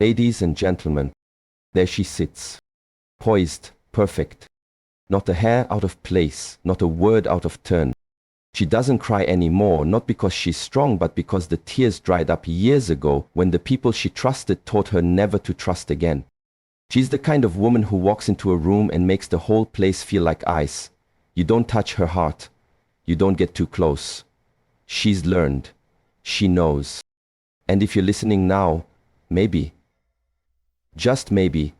Ladies and gentlemen, there she sits, poised, perfect. Not a hair out of place, not a word out of turn. She doesn't cry anymore, not because she's strong, but because the tears dried up years ago when the people she trusted taught her never to trust again. She's the kind of woman who walks into a room and makes the whole place feel like ice. You don't touch her heart. You don't get too close. She's learned. She knows. And if you're listening now, maybe, just maybe,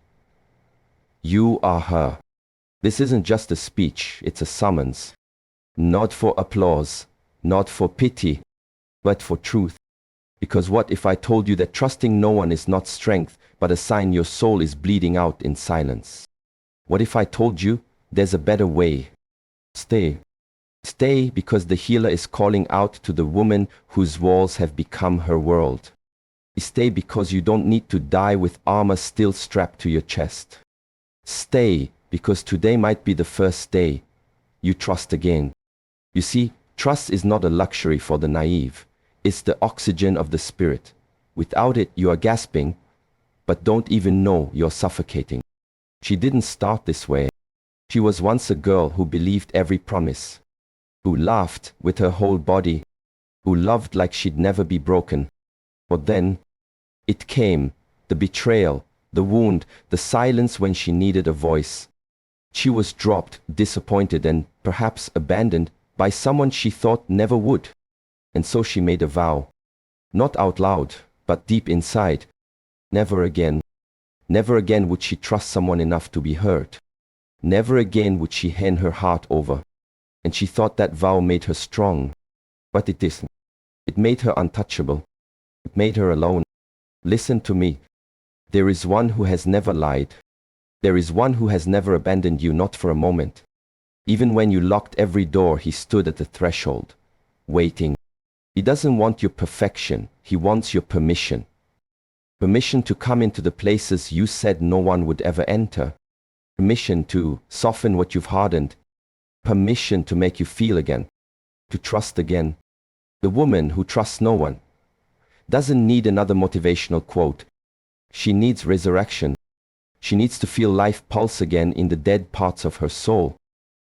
you are her. This isn't just a speech, it's a summons. Not for applause, not for pity, but for truth. Because what if I told you that trusting no one is not strength, but a sign your soul is bleeding out in silence? What if I told you there's a better way? Stay. Stay because the healer is calling out to the woman whose walls have become her world. Stay because you don't need to die with armor still strapped to your chest. Stay because today might be the first day you trust again. You see, trust is not a luxury for the naive. It's the oxygen of the spirit. Without it, you are gasping, but don't even know you're suffocating. She didn't start this way. She was once a girl who believed every promise, who laughed with her whole body, who loved like she'd never be broken. But then, it came, the betrayal, the wound, the silence when she needed a voice. She was dropped, disappointed, and perhaps abandoned by someone she thought never would. And so she made a vow, not out loud, but deep inside. Never again. Never again would she trust someone enough to be hurt. Never again would she hand her heart over. And she thought that vow made her strong. But it didn't. It made her untouchable. It made her alone. Listen to me. There is one who has never lied. There is one who has never abandoned you, not for a moment. Even when you locked every door, he stood at the threshold, waiting. He doesn't want your perfection, he wants your permission. Permission to come into the places you said no one would ever enter. Permission to soften what you've hardened. Permission to make you feel again, to trust again. The woman who trusts no one doesn't need another motivational quote. She needs resurrection. She needs to feel life pulse again in the dead parts of her soul.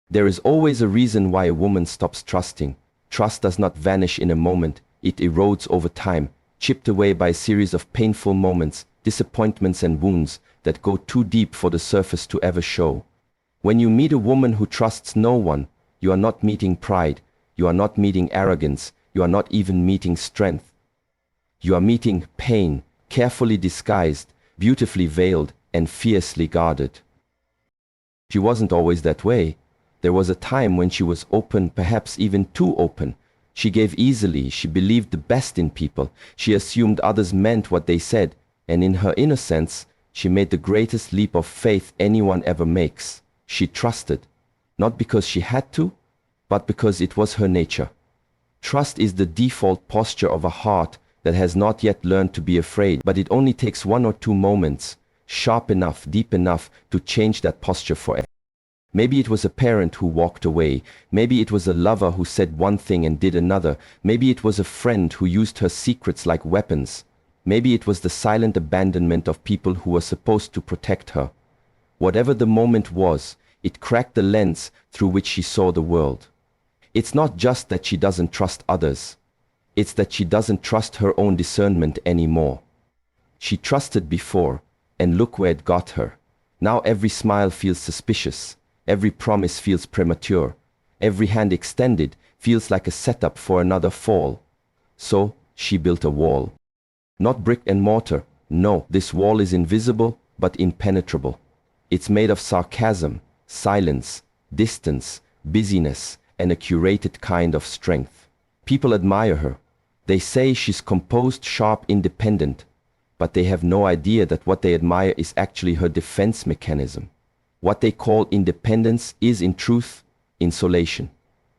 There is always a reason why a woman stops trusting. Trust does not vanish in a moment. It erodes over time, chipped away by a series of painful moments, disappointments and wounds that go too deep for the surface to ever show. When you meet a woman who trusts no one, you are not meeting pride, you are not meeting arrogance, you are not even meeting strength. You are meeting pain, carefully disguised, beautifully veiled, and fiercely guarded. She wasn't always that way. There was a time when she was open, perhaps even too open. She gave easily, she believed the best in people, she assumed others meant what they said, and in her innocence, she made the greatest leap of faith anyone ever makes. She trusted, not because she had to, but because it was her nature. Trust is the default posture of a heart that has not yet learned to be afraid, but it only takes 1 or 2 moments, sharp enough, deep enough, to change that posture forever. Maybe it was a parent who walked away. Maybe it was a lover who said one thing and did another. Maybe it was a friend who used her secrets like weapons. Maybe it was the silent abandonment of people who were supposed to protect her. Whatever the moment was, it cracked the lens through which she saw the world. It's not just that she doesn't trust others. It's that she doesn't trust her own discernment anymore. She trusted before, and look where it got her. Now every smile feels suspicious. Every promise feels premature. Every hand extended feels like a setup for another fall. So she built a wall. Not brick and mortar. No, this wall is invisible but impenetrable. It's made of sarcasm, silence, distance, busyness, and a curated kind of strength. People admire her. They say she's composed, sharp, independent, but they have no idea that what they admire is actually her defense mechanism. What they call independence is, in truth, insulation.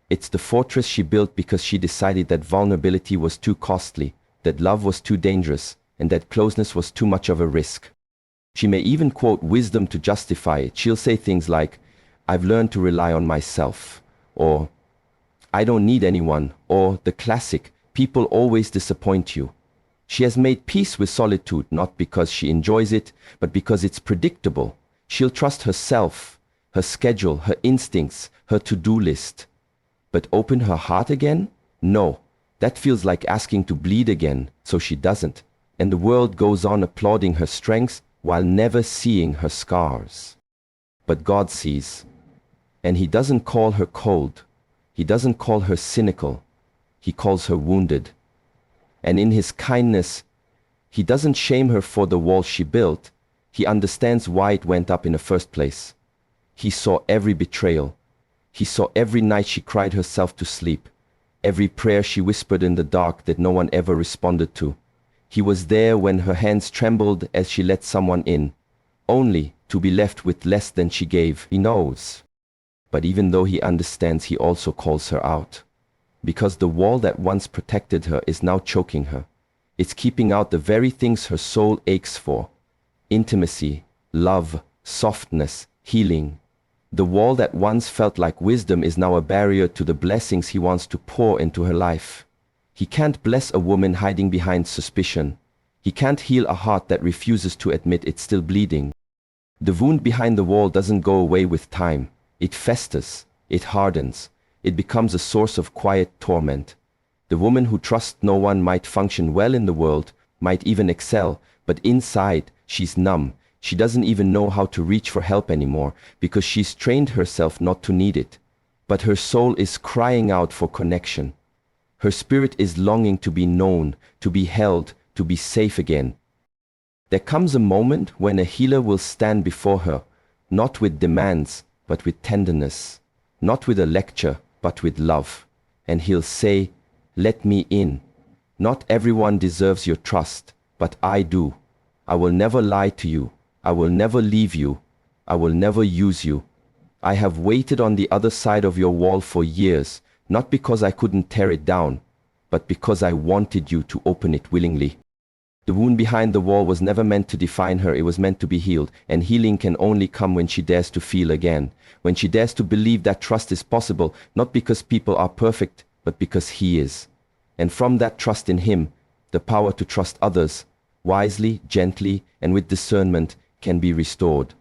It's the fortress she built because she decided that vulnerability was too costly, that love was too dangerous, and that closeness was too much of a risk. She may even quote wisdom to justify it. She'll say things like, "I've learned to rely on myself," or "I don't need anyone," or the classic, "People always disappoint you." She has made peace with solitude, not because she enjoys it, but because it's predictable. She'll trust herself, her schedule, her instincts, her to-do list. But open her heart again? No. That feels like asking to bleed again, so she doesn't. And the world goes on applauding her strengths while never seeing her scars. But God sees. And He doesn't call her cold. He doesn't call her cynical. He calls her wounded. And in His kindness, He doesn't shame her for the wall she built. He understands why it went up in the first place. He saw every betrayal. He saw every night she cried herself to sleep, every prayer she whispered in the dark that no one ever responded to. He was there when her hands trembled as she let someone in, only to be left with less than she gave. He knows. But even though He understands, He also calls her out. Because the wall that once protected her is now choking her. It's keeping out the very things her soul aches for. Intimacy, love, softness, healing. The wall that once felt like wisdom is now a barrier to the blessings He wants to pour into her life. He can't bless a woman hiding behind suspicion. He can't heal a heart that refuses to admit it's still bleeding. The wound behind the wall doesn't go away with time. It festers, it hardens, it becomes a source of quiet torment. The woman who trusts no one might function well in the world, might even excel, but inside, she's numb. She doesn't even know how to reach for help anymore, because she's trained herself not to need it. But her soul is crying out for connection. Her spirit is longing to be known, to be held, to be safe again. There comes a moment when a healer will stand before her, not with demands, but with tenderness, not with a lecture, but with love. And He'll say, "Let me in. Not everyone deserves your trust, but I do. I will never lie to you. I will never leave you. I will never use you. I have waited on the other side of your wall for years, not because I couldn't tear it down, but because I wanted you to open it willingly." The wound behind the wall was never meant to define her, it was meant to be healed, and healing can only come when she dares to feel again, when she dares to believe that trust is possible, not because people are perfect, but because He is. And from that trust in Him, the power to trust others, wisely, gently, and with discernment, can be restored.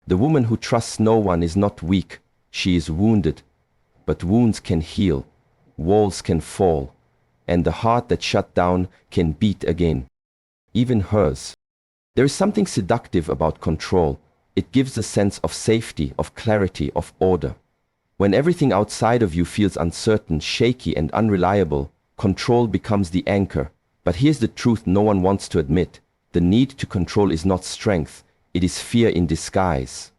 The woman who trusts no one is not weak, she is wounded. But wounds can heal, walls can fall, and the heart that shut down can beat again. Even hers. There is something seductive about control. It gives a sense of safety, of clarity, of order. When everything outside of you feels uncertain, shaky, and unreliable, control becomes the anchor. But here's the truth no one wants to admit. The need to control is not strength, it is fear in disguise.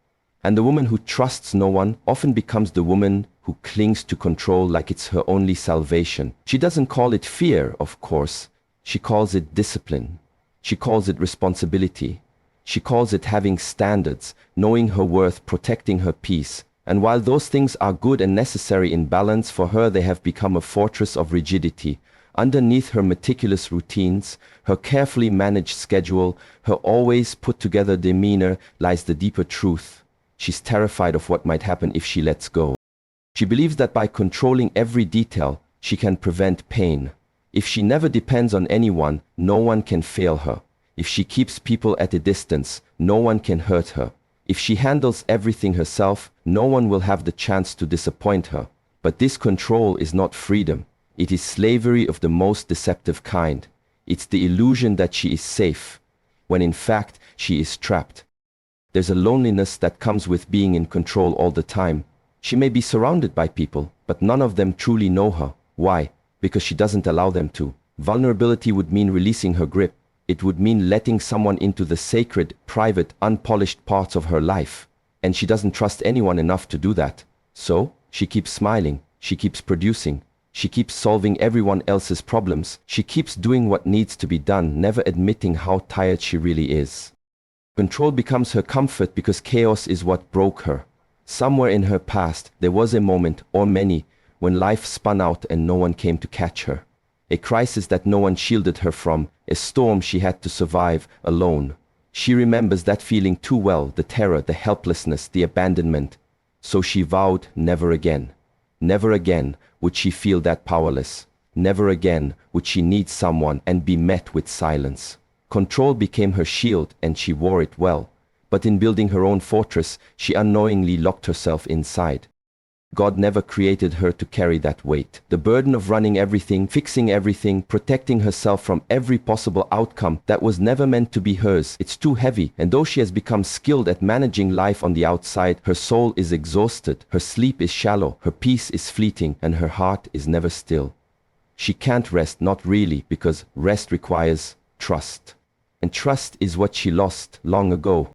And the woman who trusts no one often becomes the woman who clings to control like it's her only salvation. She doesn't call it fear, of course. She calls it discipline. She calls it responsibility. She calls it having standards, knowing her worth, protecting her peace. And while those things are good and necessary in balance, for her they have become a fortress of rigidity. Underneath her meticulous routines, her carefully managed schedule, her always put-together demeanor lies the deeper truth. She's terrified of what might happen if she lets go. She believes that by controlling every detail, she can prevent pain. If she never depends on anyone, no one can fail her. If she keeps people at a distance, no one can hurt her. If she handles everything herself, no one will have the chance to disappoint her. But this control is not freedom. It is slavery of the most deceptive kind. It's the illusion that she is safe, when in fact she is trapped. There's a loneliness that comes with being in control all the time. She may be surrounded by people, but none of them truly know her. Why? Because she doesn't allow them to. Vulnerability would mean releasing her grip. It would mean letting someone into the sacred, private, unpolished parts of her life. And she doesn't trust anyone enough to do that. So, she keeps smiling, she keeps producing, she keeps solving everyone else's problems, she keeps doing what needs to be done, never admitting how tired she really is. Control becomes her comfort because chaos is what broke her. Somewhere in her past, there was a moment, or many, when life spun out and no one came to catch her. A crisis that no one shielded her from, a storm she had to survive alone. She remembers that feeling too well, the terror, the helplessness, the abandonment. So she vowed never again. Never again would she feel that powerless. Never again would she need someone and be met with silence. Control became her shield and she wore it well. But in building her own fortress, she unknowingly locked herself inside. God never created her to carry that weight. The burden of running everything, fixing everything, protecting herself from every possible outcome that was never meant to be hers. It's too heavy, and though she has become skilled at managing life on the outside, her soul is exhausted, her sleep is shallow, her peace is fleeting, and her heart is never still. She can't rest, not really, because rest requires trust. And trust is what she lost long ago.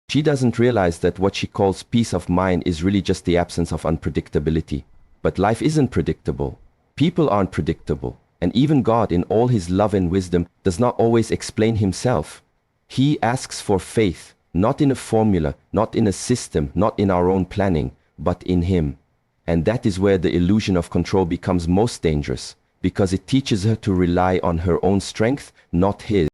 She doesn't realize that what she calls peace of mind is really just the absence of unpredictability. But life isn't predictable. People aren't predictable. And even God, in all his love and wisdom, does not always explain himself. He asks for faith, not in a formula, not in a system, not in our own planning, but in him. And that is where the illusion of control becomes most dangerous, because it teaches her to rely on her own strength, not his.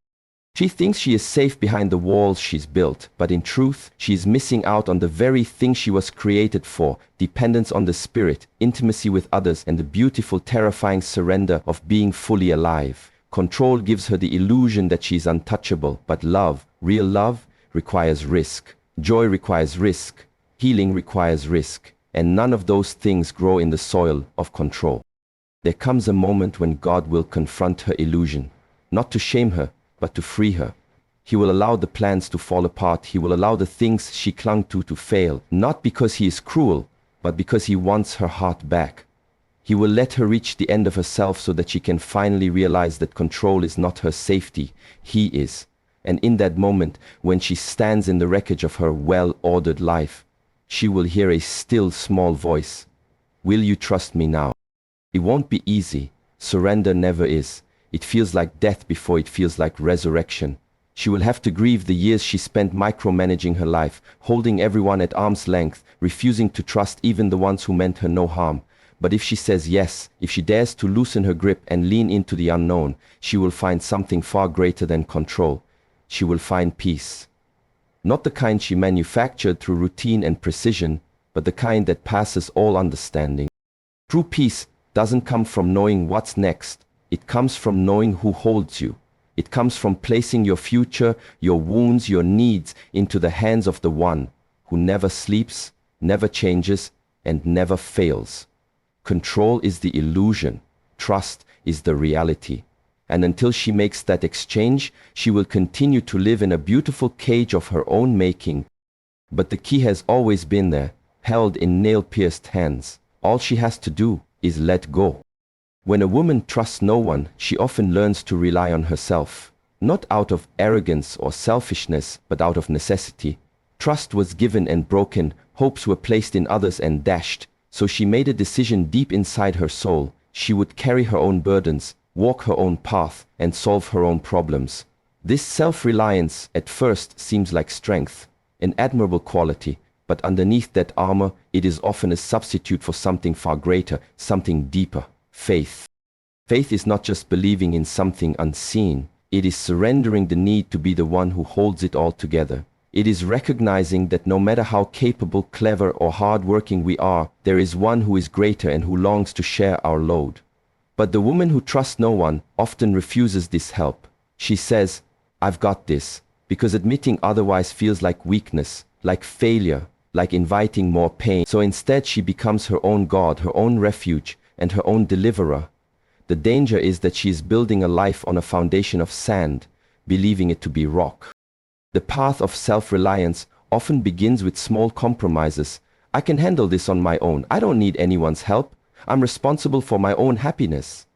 She thinks she is safe behind the walls she's built, but in truth, she is missing out on the very thing she was created for: dependence on the spirit, intimacy with others, and the beautiful, terrifying surrender of being fully alive. Control gives her the illusion that she is untouchable, but love, real love, requires risk. Joy requires risk. Healing requires risk. And none of those things grow in the soil of control. There comes a moment when God will confront her illusion, not to shame her, but to free her. He will allow the plans to fall apart. He will allow the things she clung to fail, not because he is cruel, but because he wants her heart back. He will let her reach the end of herself so that she can finally realize that control is not her safety, he is. And in that moment, when she stands in the wreckage of her well-ordered life, she will hear a still small voice. Will you trust me now? It won't be easy. Surrender never is. It feels like death before it feels like resurrection. She will have to grieve the years she spent micromanaging her life, holding everyone at arm's length, refusing to trust even the ones who meant her no harm. But if she says yes, if she dares to loosen her grip and lean into the unknown, she will find something far greater than control. She will find peace. Not the kind she manufactured through routine and precision, but the kind that passes all understanding. True peace doesn't come from knowing what's next. It comes from knowing who holds you. It comes from placing your future, your wounds, your needs into the hands of the one who never sleeps, never changes, and never fails. Control is the illusion. Trust is the reality. And until she makes that exchange, she will continue to live in a beautiful cage of her own making. But the key has always been there, held in nail-pierced hands. All she has to do is let go. When a woman trusts no one, she often learns to rely on herself, not out of arrogance or selfishness, but out of necessity. Trust was given and broken, hopes were placed in others and dashed, so she made a decision deep inside her soul. She would carry her own burdens, walk her own path, and solve her own problems. This self-reliance at first seems like strength, an admirable quality, but underneath that armor, it is often a substitute for something far greater, something deeper. Faith. Faith is not just believing in something unseen. It is surrendering the need to be the one who holds it all together. It is recognizing that no matter how capable, clever, or hard-working we are, there is one who is greater and who longs to share our load. But the woman who trusts no one often refuses this help. She says, "I've got this," because admitting otherwise feels like weakness, like failure, like inviting more pain. So instead she becomes her own God, her own refuge, and her own deliverer. The danger is that she is building a life on a foundation of sand, believing it to be rock. The path of self-reliance often begins with small compromises. I can handle this on my own. I don't need anyone's help. I'm responsible for my own happiness.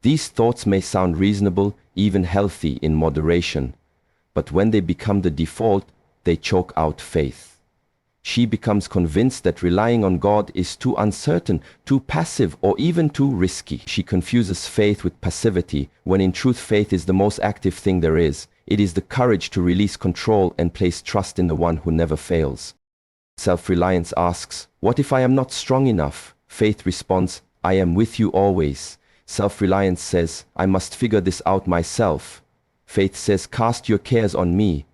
These thoughts may sound reasonable, even healthy in moderation, but when they become the default, they choke out faith. She becomes convinced that relying on God is too uncertain, too passive, or even too risky. She confuses faith with passivity, when in truth faith is the most active thing there is. It is the courage to release control and place trust in the one who never fails. Self-reliance asks, "What if I am not strong enough?" Faith responds, "I am with you always." Self-reliance says, "I must figure this out myself." Faith says, "Cast your cares on me."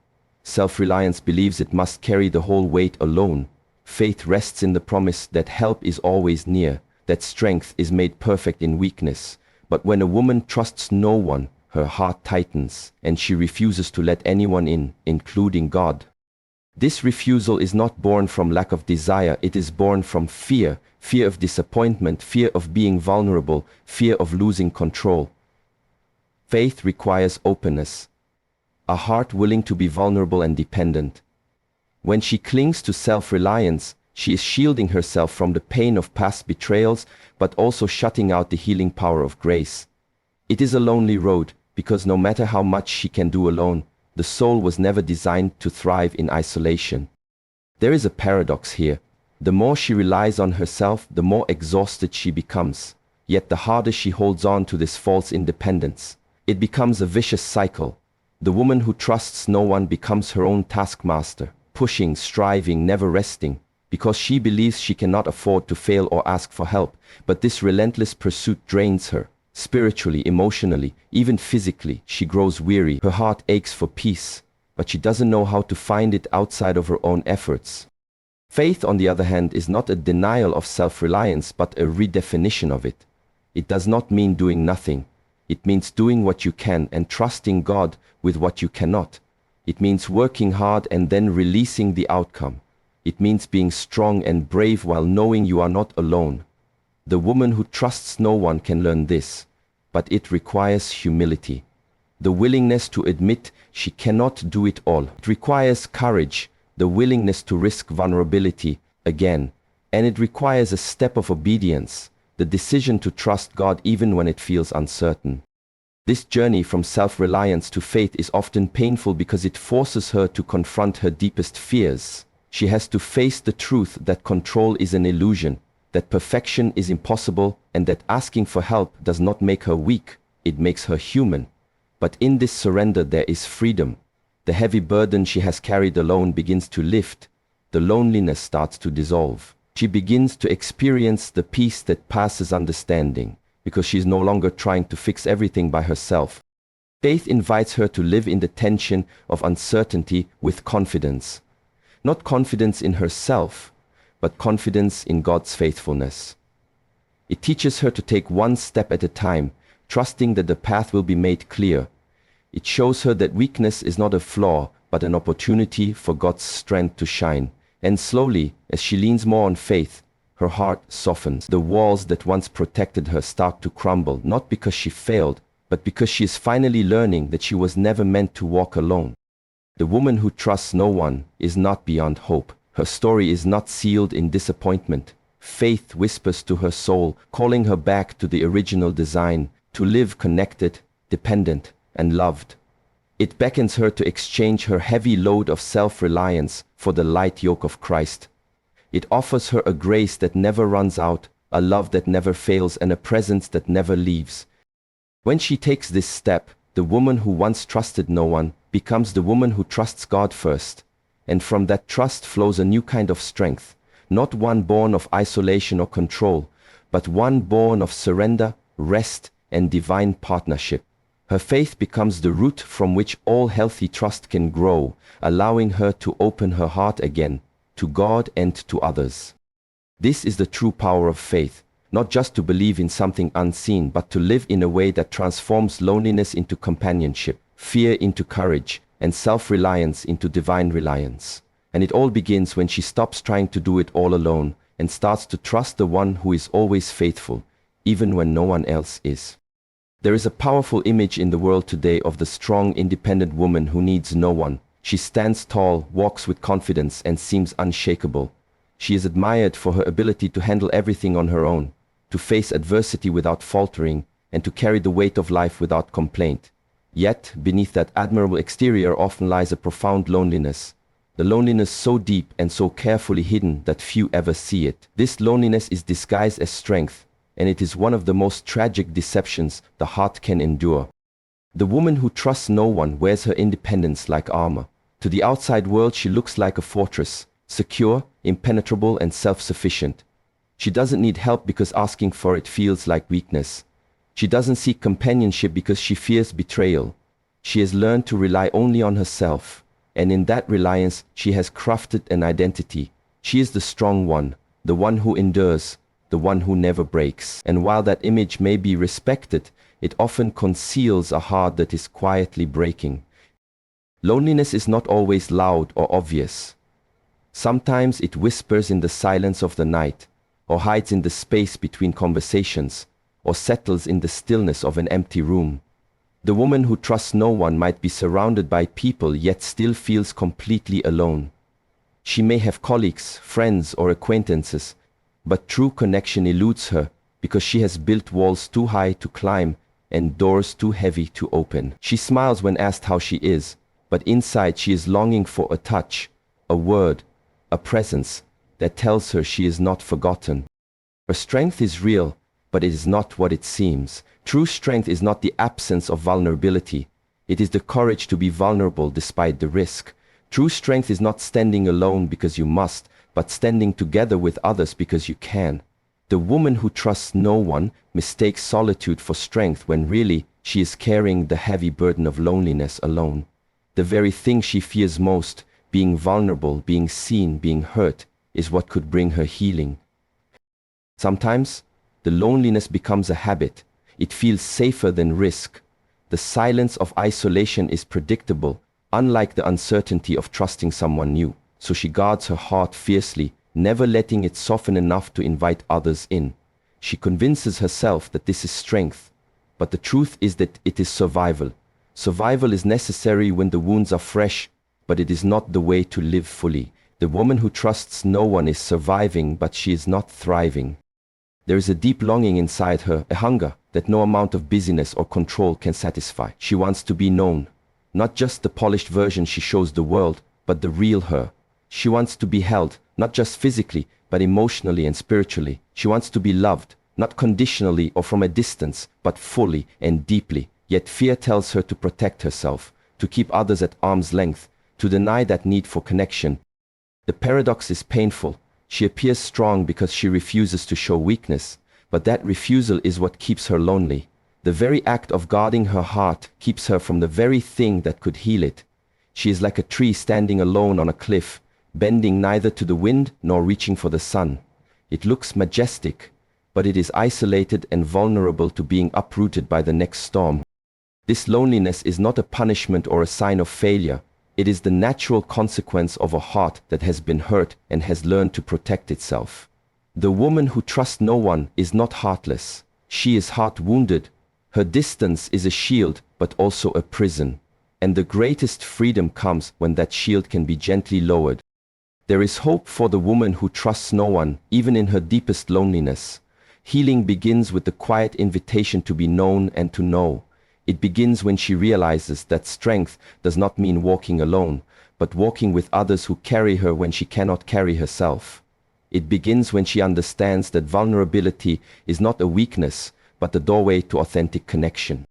Self-reliance believes it must carry the whole weight alone. Faith rests in the promise that help is always near, that strength is made perfect in weakness. But when a woman trusts no one, her heart tightens, and she refuses to let anyone in, including God. This refusal is not born from lack of desire, it is born from fear, fear of disappointment, fear of being vulnerable, fear of losing control. Faith requires openness, a heart willing to be vulnerable and dependent. When she clings to self-reliance, she is shielding herself from the pain of past betrayals, but also shutting out the healing power of grace. It is a lonely road, because no matter how much she can do alone, the soul was never designed to thrive in isolation. There is a paradox here. The more she relies on herself, the more exhausted she becomes. Yet the harder she holds on to this false independence. It becomes a vicious cycle. The woman who trusts no one becomes her own taskmaster, pushing, striving, never resting, because she believes she cannot afford to fail or ask for help. But this relentless pursuit drains her. Spiritually, emotionally, even physically, she grows weary. Her heart aches for peace, but she doesn't know how to find it outside of her own efforts. Faith, on the other hand, is not a denial of self-reliance, but a redefinition of it. It does not mean doing nothing. It means doing what you can and trusting God with what you cannot. It means working hard and then releasing the outcome. It means being strong and brave while knowing you are not alone. The woman who trusts no one can learn this, but it requires humility. The willingness to admit she cannot do it all. It requires courage, the willingness to risk vulnerability again, and it requires a step of obedience, the decision to trust God even when it feels uncertain. This journey from self-reliance to faith is often painful because it forces her to confront her deepest fears. She has to face the truth that control is an illusion, that perfection is impossible, and that asking for help does not make her weak, it makes her human. But in this surrender there is freedom. The heavy burden she has carried alone begins to lift. The loneliness starts to dissolve. She begins to experience the peace that passes understanding, because she is no longer trying to fix everything by herself. Faith invites her to live in the tension of uncertainty with confidence. Not confidence in herself, but confidence in God's faithfulness. It teaches her to take one step at a time, trusting that the path will be made clear. It shows her that weakness is not a flaw, but an opportunity for God's strength to shine. And slowly, as she leans more on faith, her heart softens. The walls that once protected her start to crumble, not because she failed, but because she is finally learning that she was never meant to walk alone. The woman who trusts no one is not beyond hope. Her story is not sealed in disappointment. Faith whispers to her soul, calling her back to the original design, to live connected, dependent, and loved. It beckons her to exchange her heavy load of self-reliance for the light yoke of Christ. It offers her a grace that never runs out, a love that never fails, and a presence that never leaves. When she takes this step, the woman who once trusted no one becomes the woman who trusts God first. And from that trust flows a new kind of strength, not one born of isolation or control, but one born of surrender, rest, and divine partnership. Her faith becomes the root from which all healthy trust can grow, allowing her to open her heart again, to God and to others. This is the true power of faith, not just to believe in something unseen, but to live in a way that transforms loneliness into companionship, fear into courage, and self-reliance into divine reliance. And it all begins when she stops trying to do it all alone and starts to trust the one who is always faithful, even when no one else is. There is a powerful image in the world today of the strong, independent woman who needs no one. She stands tall, walks with confidence, and seems unshakable. She is admired for her ability to handle everything on her own, to face adversity without faltering, and to carry the weight of life without complaint. Yet, beneath that admirable exterior often lies a profound loneliness. The loneliness so deep and so carefully hidden that few ever see it. This loneliness is disguised as strength, and it is one of the most tragic deceptions the heart can endure. The woman who trusts no one wears her independence like armor. To the outside world she looks like a fortress, secure, impenetrable, and self-sufficient. She doesn't need help because asking for it feels like weakness. She doesn't seek companionship because she fears betrayal. She has learned to rely only on herself, and in that reliance she has crafted an identity. She is the strong one, the one who endures, the one who never breaks. And while that image may be respected, it often conceals a heart that is quietly breaking. Loneliness is not always loud or obvious. Sometimes it whispers in the silence of the night, or hides in the space between conversations, or settles in the stillness of an empty room. The woman who trusts no one might be surrounded by people yet still feels completely alone. She may have colleagues, friends, or acquaintances, but true connection eludes her because she has built walls too high to climb and doors too heavy to open. She smiles when asked how she is, but inside she is longing for a touch, a word, a presence that tells her she is not forgotten. Her strength is real, but it is not what it seems. True strength is not the absence of vulnerability. It is the courage to be vulnerable despite the risk. True strength is not standing alone because you must, but standing together with others because you can. The woman who trusts no one mistakes solitude for strength when really she is carrying the heavy burden of loneliness alone. The very thing she fears most, being vulnerable, being seen, being hurt, is what could bring her healing. Sometimes, the loneliness becomes a habit. It feels safer than risk. The silence of isolation is predictable, unlike the uncertainty of trusting someone new. So she guards her heart fiercely, never letting it soften enough to invite others in. She convinces herself that this is strength, but the truth is that it is survival. Survival is necessary when the wounds are fresh, but it is not the way to live fully. The woman who trusts no one is surviving, but she is not thriving. There is a deep longing inside her, a hunger that no amount of busyness or control can satisfy. She wants to be known, not just the polished version she shows the world, but the real her. She wants to be held, not just physically, but emotionally and spiritually. She wants to be loved, not conditionally or from a distance, but fully and deeply. Yet fear tells her to protect herself, to keep others at arm's length, to deny that need for connection. The paradox is painful. She appears strong because she refuses to show weakness, but that refusal is what keeps her lonely. The very act of guarding her heart keeps her from the very thing that could heal it. She is like a tree standing alone on a cliff, bending neither to the wind nor reaching for the sun. It looks majestic, but it is isolated and vulnerable to being uprooted by the next storm. This loneliness is not a punishment or a sign of failure. It is the natural consequence of a heart that has been hurt and has learned to protect itself. The woman who trusts no one is not heartless. She is heart-wounded. Her distance is a shield, but also a prison. And the greatest freedom comes when that shield can be gently lowered. There is hope for the woman who trusts no one, even in her deepest loneliness. Healing begins with the quiet invitation to be known and to know. It begins when she realizes that strength does not mean walking alone, but walking with others who carry her when she cannot carry herself. It begins when she understands that vulnerability is not a weakness, but the doorway to authentic connection.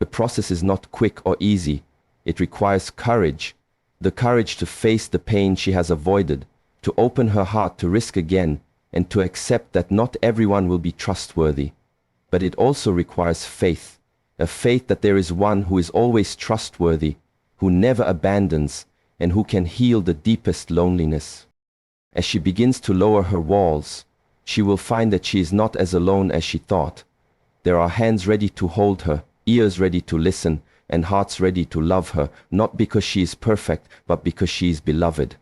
The process is not quick or easy. It requires courage, the courage to face the pain she has avoided, to open her heart to risk again, and to accept that not everyone will be trustworthy. But it also requires faith. A faith that there is one who is always trustworthy, who never abandons, and who can heal the deepest loneliness. As she begins to lower her walls, she will find that she is not as alone as she thought. There are hands ready to hold her, ears ready to listen, and hearts ready to love her, not because she is perfect, but because she is beloved.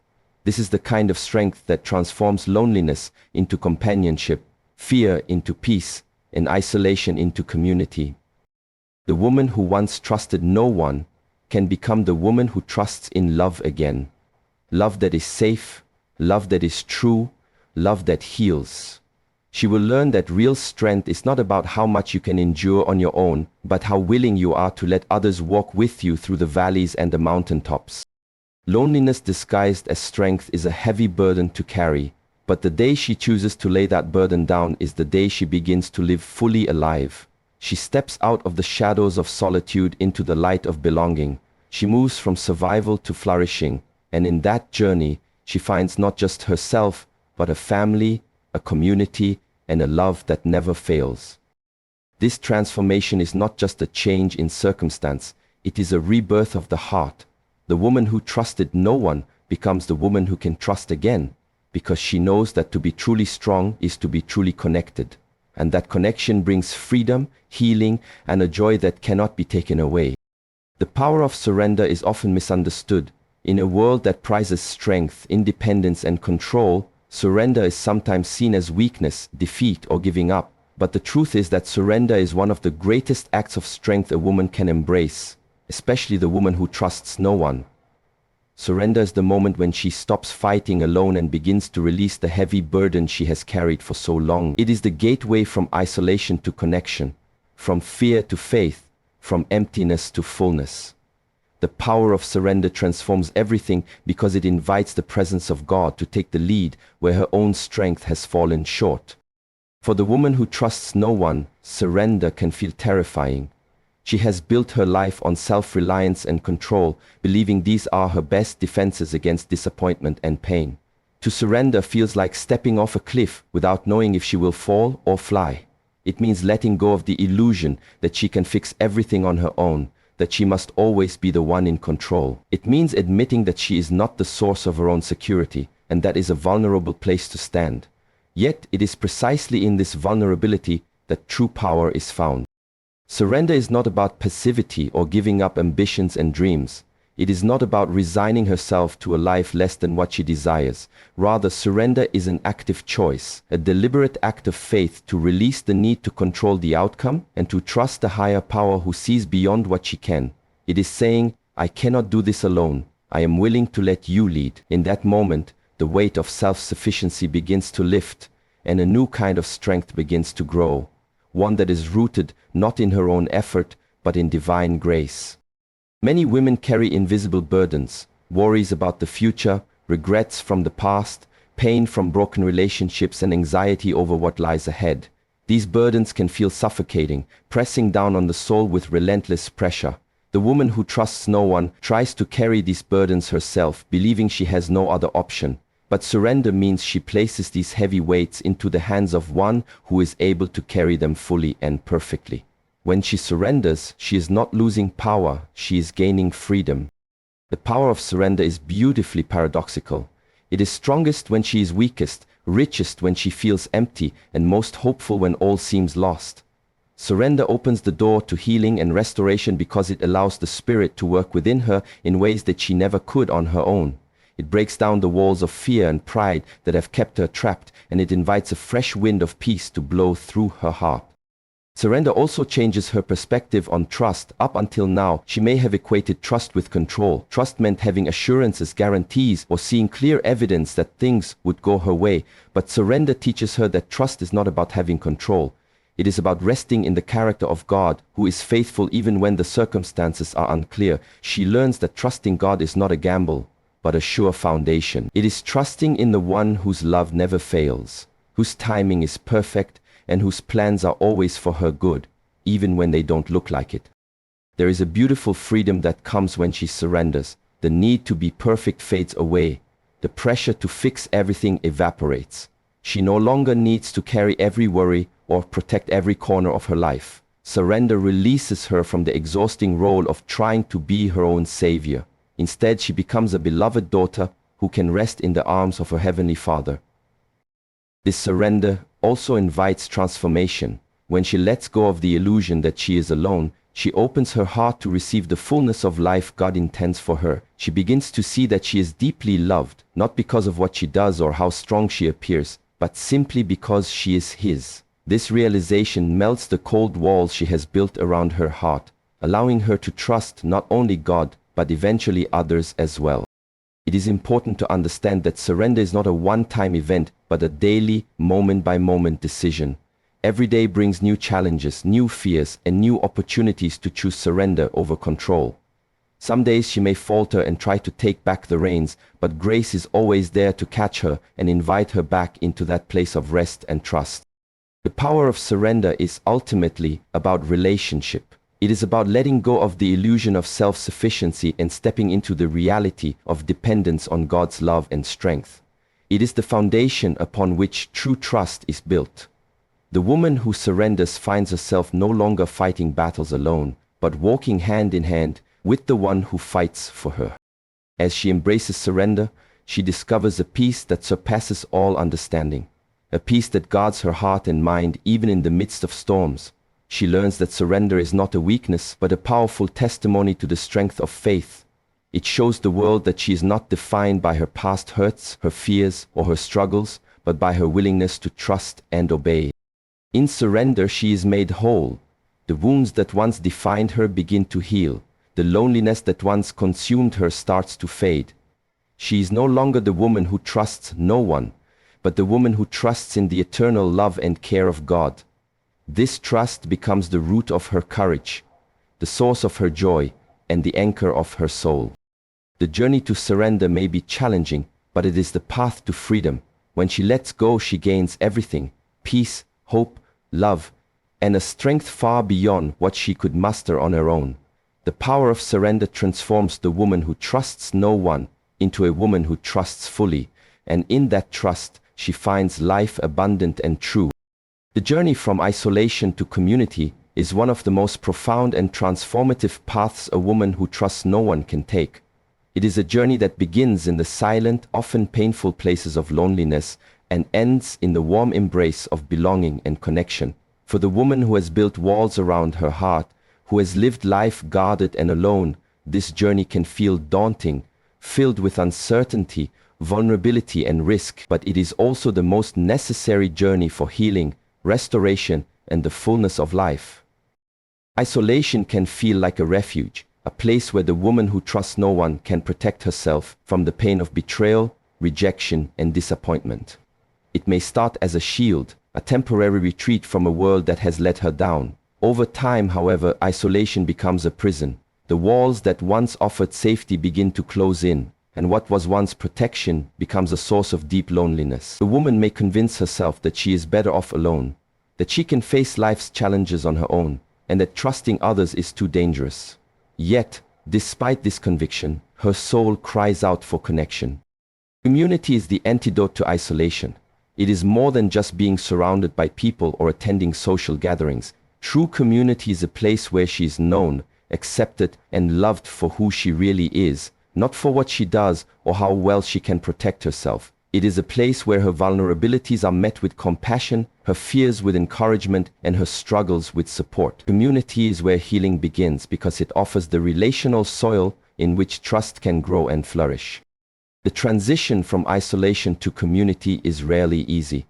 This is the kind of strength that transforms loneliness into companionship, fear into peace, and isolation into community. The woman who once trusted no one can become the woman who trusts in love again. Love that is safe, love that is true, love that heals. She will learn that real strength is not about how much you can endure on your own, but how willing you are to let others walk with you through the valleys and the mountaintops. Loneliness disguised as strength is a heavy burden to carry, but the day she chooses to lay that burden down is the day she begins to live fully alive. She steps out of the shadows of solitude into the light of belonging. She moves from survival to flourishing, and in that journey, she finds not just herself, but a family, a community, and a love that never fails. This transformation is not just a change in circumstance, it is a rebirth of the heart. The woman who trusted no one becomes the woman who can trust again, because she knows that to be truly strong is to be truly connected, and that connection brings freedom, healing, and a joy that cannot be taken away. The power of surrender is often misunderstood. In a world that prizes strength, independence, and control, surrender is sometimes seen as weakness, defeat, or giving up. But the truth is that surrender is one of the greatest acts of strength a woman can embrace, especially the woman who trusts no one. Surrender is the moment when she stops fighting alone and begins to release the heavy burden she has carried for so long. It is the gateway from isolation to connection, from fear to faith, from emptiness to fullness. The power of surrender transforms everything because it invites the presence of God to take the lead where her own strength has fallen short. For the woman who trusts no one, surrender can feel terrifying. She has built her life on self-reliance and control, believing these are her best defenses against disappointment and pain. To surrender feels like stepping off a cliff without knowing if she will fall or fly. It means letting go of the illusion that she can fix everything on her own, that she must always be the one in control. It means admitting that she is not the source of her own security, and that is a vulnerable place to stand. Yet it is precisely in this vulnerability that true power is found. Surrender is not about passivity or giving up ambitions and dreams. It is not about resigning herself to a life less than what she desires. Rather, surrender is an active choice, a deliberate act of faith to release the need to control the outcome and to trust the higher power who sees beyond what she can. It is saying, I cannot do this alone. I am willing to let you lead. In that moment, the weight of self-sufficiency begins to lift, and a new kind of strength begins to grow, one that is rooted not in her own effort, but in divine grace. Many women carry invisible burdens, worries about the future, regrets from the past, pain from broken relationships, and anxiety over what lies ahead. These burdens can feel suffocating, pressing down on the soul with relentless pressure. The woman who trusts no one tries to carry these burdens herself, believing she has no other option. But surrender means she places these heavy weights into the hands of one who is able to carry them fully and perfectly. When she surrenders, she is not losing power, she is gaining freedom. The power of surrender is beautifully paradoxical. It is strongest when she is weakest, richest when she feels empty, and most hopeful when all seems lost. Surrender opens the door to healing and restoration because it allows the Spirit to work within her in ways that she never could on her own. It breaks down the walls of fear and pride that have kept her trapped, and it invites a fresh wind of peace to blow through her heart. Surrender also changes her perspective on trust. Up until now, she may have equated trust with control. Trust meant having assurances, guarantees, or seeing clear evidence that things would go her way. But surrender teaches her that trust is not about having control. It is about resting in the character of God, who is faithful even when the circumstances are unclear. She learns that trusting God is not a gamble, but a sure foundation. It is trusting in the one whose love never fails, whose timing is perfect, and whose plans are always for her good, even when they don't look like it. There is a beautiful freedom that comes when she surrenders. The need to be perfect fades away. The pressure to fix everything evaporates. She no longer needs to carry every worry or protect every corner of her life. Surrender releases her from the exhausting role of trying to be her own savior. Instead, she becomes a beloved daughter who can rest in the arms of her Heavenly Father. This surrender also invites transformation. When she lets go of the illusion that she is alone, she opens her heart to receive the fullness of life God intends for her. She begins to see that she is deeply loved, not because of what she does or how strong she appears, but simply because she is His. This realization melts the cold walls she has built around her heart, allowing her to trust not only God, but eventually others as well. It is important to understand that surrender is not a one-time event, but a daily, moment-by-moment decision. Every day brings new challenges, new fears, and new opportunities to choose surrender over control. Some days she may falter and try to take back the reins, but grace is always there to catch her and invite her back into that place of rest and trust. The power of surrender is ultimately about relationship. It is about letting go of the illusion of self-sufficiency and stepping into the reality of dependence on God's love and strength. It is the foundation upon which true trust is built. The woman who surrenders finds herself no longer fighting battles alone, but walking hand in hand with the one who fights for her. As she embraces surrender, she discovers a peace that surpasses all understanding, a peace that guards her heart and mind even in the midst of storms. She learns that surrender is not a weakness, but a powerful testimony to the strength of faith. It shows the world that she is not defined by her past hurts, her fears, or her struggles, but by her willingness to trust and obey. In surrender, she is made whole. The wounds that once defined her begin to heal. The loneliness that once consumed her starts to fade. She is no longer the woman who trusts no one, but the woman who trusts in the eternal love and care of God. This trust becomes the root of her courage, the source of her joy, and the anchor of her soul. The journey to surrender may be challenging, but it is the path to freedom. When she lets go, she gains everything: peace, hope, love, and a strength far beyond what she could muster on her own. The power of surrender transforms the woman who trusts no one into a woman who trusts fully, and in that trust, she finds life abundant and true. The journey from isolation to community is one of the most profound and transformative paths a woman who trusts no one can take. It is a journey that begins in the silent, often painful places of loneliness and ends in the warm embrace of belonging and connection. For the woman who has built walls around her heart, who has lived life guarded and alone, this journey can feel daunting, filled with uncertainty, vulnerability, and risk, but it is also the most necessary journey for healing, restoration, and the fullness of life. Isolation can feel like a refuge, a place where the woman who trusts no one can protect herself from the pain of betrayal, rejection, and disappointment. It may start as a shield, a temporary retreat from a world that has let her down. Over time, however, isolation becomes a prison. The walls that once offered safety begin to close in, and what was once protection becomes a source of deep loneliness. The woman may convince herself that she is better off alone, that she can face life's challenges on her own, and that trusting others is too dangerous. Yet, despite this conviction, her soul cries out for connection. Community is the antidote to isolation. It is more than just being surrounded by people or attending social gatherings. True community is a place where she is known, accepted, and loved for who she really is, not for what she does or how well she can protect herself. It is a place where her vulnerabilities are met with compassion, her fears with encouragement, and her struggles with support. Community is where healing begins because it offers the relational soil in which trust can grow and flourish. The transition from isolation to community is rarely easy.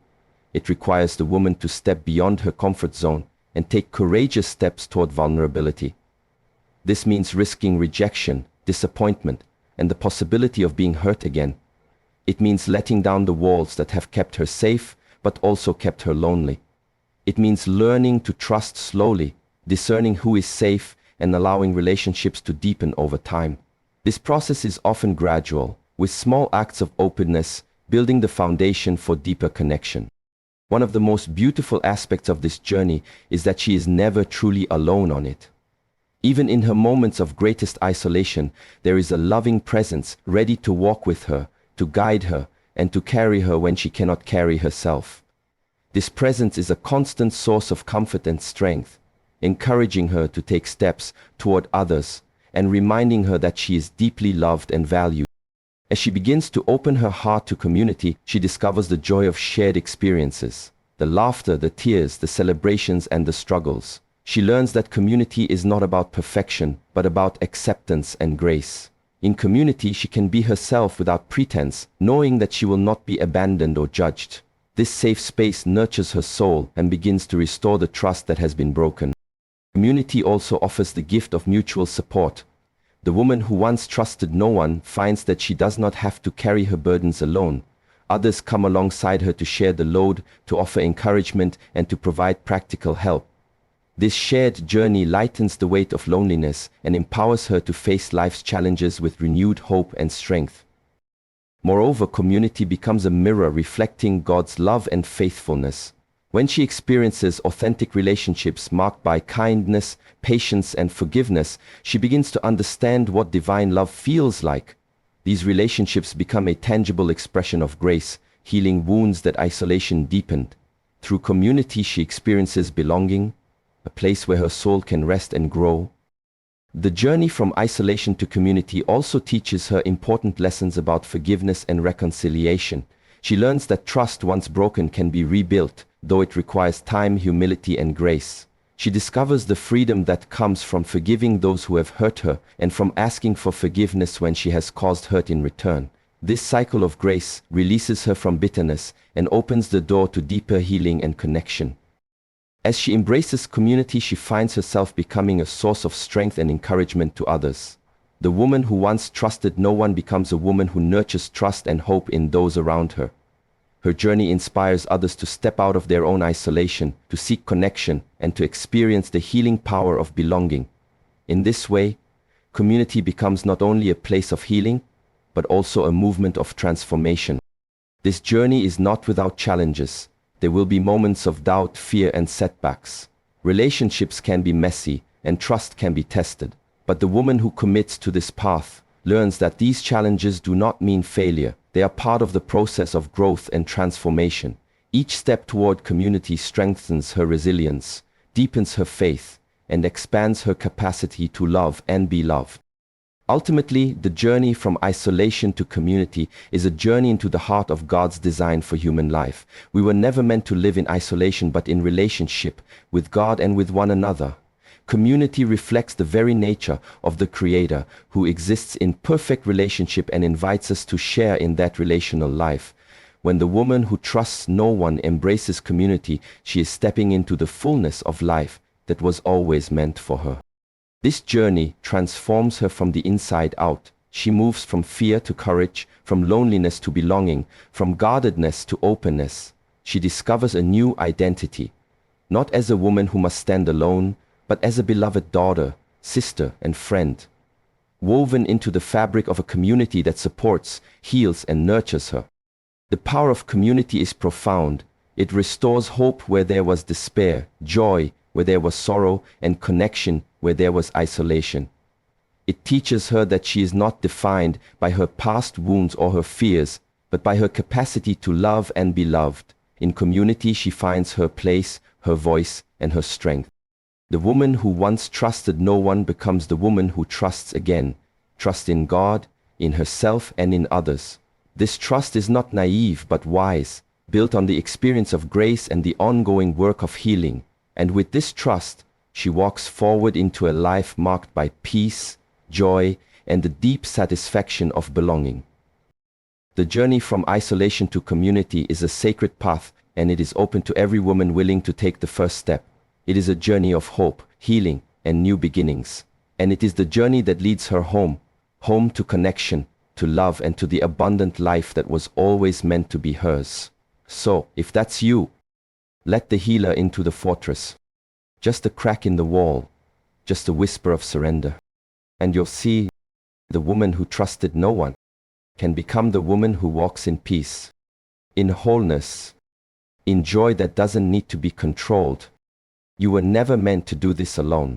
It requires the woman to step beyond her comfort zone and take courageous steps toward vulnerability. This means risking rejection, disappointment, and the possibility of being hurt again. It means letting down the walls that have kept her safe, but also kept her lonely. It means learning to trust slowly, discerning who is safe, and allowing relationships to deepen over time. This process is often gradual, with small acts of openness, building the foundation for deeper connection. One of the most beautiful aspects of this journey is that she is never truly alone on it. Even in her moments of greatest isolation, there is a loving presence ready to walk with her, to guide her, and to carry her when she cannot carry herself. This presence is a constant source of comfort and strength, encouraging her to take steps toward others and reminding her that she is deeply loved and valued. As she begins to open her heart to community, she discovers the joy of shared experiences, the laughter, the tears, the celebrations, and the struggles. She learns that community is not about perfection, but about acceptance and grace. In community, she can be herself without pretense, knowing that she will not be abandoned or judged. This safe space nurtures her soul and begins to restore the trust that has been broken. Community also offers the gift of mutual support. The woman who once trusted no one finds that she does not have to carry her burdens alone. Others come alongside her to share the load, to offer encouragement, and to provide practical help. This shared journey lightens the weight of loneliness and empowers her to face life's challenges with renewed hope and strength. Moreover, community becomes a mirror reflecting God's love and faithfulness. When she experiences authentic relationships marked by kindness, patience, and forgiveness, she begins to understand what divine love feels like. These relationships become a tangible expression of grace, healing wounds that isolation deepened. Through community, she experiences belonging, a place where her soul can rest and grow. The journey from isolation to community also teaches her important lessons about forgiveness and reconciliation. She learns that trust once broken can be rebuilt, though it requires time, humility, and grace. She discovers the freedom that comes from forgiving those who have hurt her and from asking for forgiveness when she has caused hurt in return. This cycle of grace releases her from bitterness and opens the door to deeper healing and connection. As she embraces community, she finds herself becoming a source of strength and encouragement to others. The woman who once trusted no one becomes a woman who nurtures trust and hope in those around her. Her journey inspires others to step out of their own isolation, to seek connection, and to experience the healing power of belonging. In this way, community becomes not only a place of healing, but also a movement of transformation. This journey is not without challenges. There will be moments of doubt, fear, and setbacks. Relationships can be messy, and trust can be tested. But the woman who commits to this path learns that these challenges do not mean failure. They are part of the process of growth and transformation. Each step toward community strengthens her resilience, deepens her faith, and expands her capacity to love and be loved. Ultimately, the journey from isolation to community is a journey into the heart of God's design for human life. We were never meant to live in isolation, but in relationship with God and with one another. Community reflects the very nature of the Creator, who exists in perfect relationship and invites us to share in that relational life. When the woman who trusts no one embraces community, she is stepping into the fullness of life that was always meant for her. This journey transforms her from the inside out. She moves from fear to courage, from loneliness to belonging, from guardedness to openness. She discovers a new identity, not as a woman who must stand alone, but as a beloved daughter, sister, and friend, woven into the fabric of a community that supports, heals, and nurtures her. The power of community is profound. It restores hope where there was despair, joy where there was sorrow, and connection where there was isolation. It teaches her that she is not defined by her past wounds or her fears, but by her capacity to love and be loved. In community, she finds her place, her voice, and her strength. The woman who once trusted no one becomes the woman who trusts again. Trust in God, in herself, and in others. This trust is not naive but wise, built on the experience of grace and the ongoing work of healing. And with this trust, she walks forward into a life marked by peace, joy, and the deep satisfaction of belonging. The journey from isolation to community is a sacred path, and it is open to every woman willing to take the first step. It is a journey of hope, healing, and new beginnings. And it is the journey that leads her home, home to connection, to love, and to the abundant life that was always meant to be hers. So, if that's you, let the healer into the fortress. Just a crack in the wall, just a whisper of surrender. And you'll see the woman who trusted no one can become the woman who walks in peace, in wholeness, in joy that doesn't need to be controlled. You were never meant to do this alone.